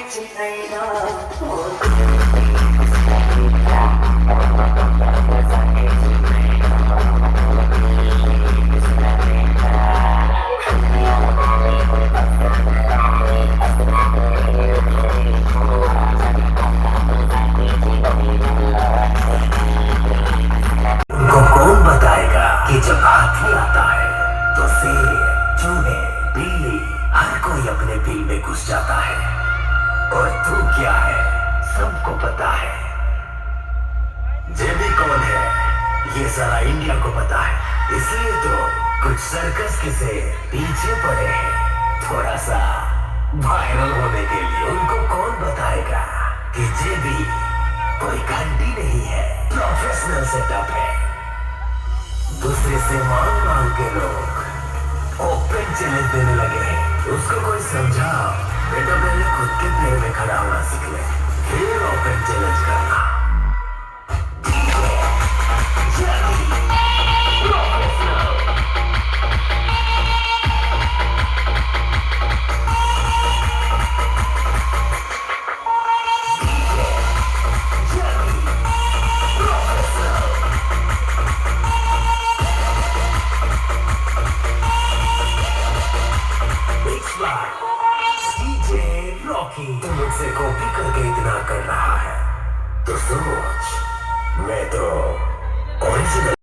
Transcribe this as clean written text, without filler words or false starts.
उनको कौन बताएगा कि जब हाथी आता है तो शेर, चूहे, बिल्ली हर कोई अपने बिल में घुस जाता है। और तू क्या है सबको पता है। जेबी कौन है ये सारा इंडिया को पता है। इसलिए तो कुछ सर्कस के से पीछे पड़े हैं थोड़ा सा वायरल होने के लिए। उनको कौन बताएगा कि जेबी कोई घंटी नहीं है, प्रोफेशनल सेटअप है। दूसरे से मांग मांग के लोग ओपन चैलेंज देने लगे हैं। उसको कोई समझा बेटा, पहले खुद के पैर में खड़ा होना सीख ले, फिर ओपन चैलेंज करना। तुम मुझसे कॉपी करके इतना कर रहा है तो सोच, मैं तो ओरिजिनल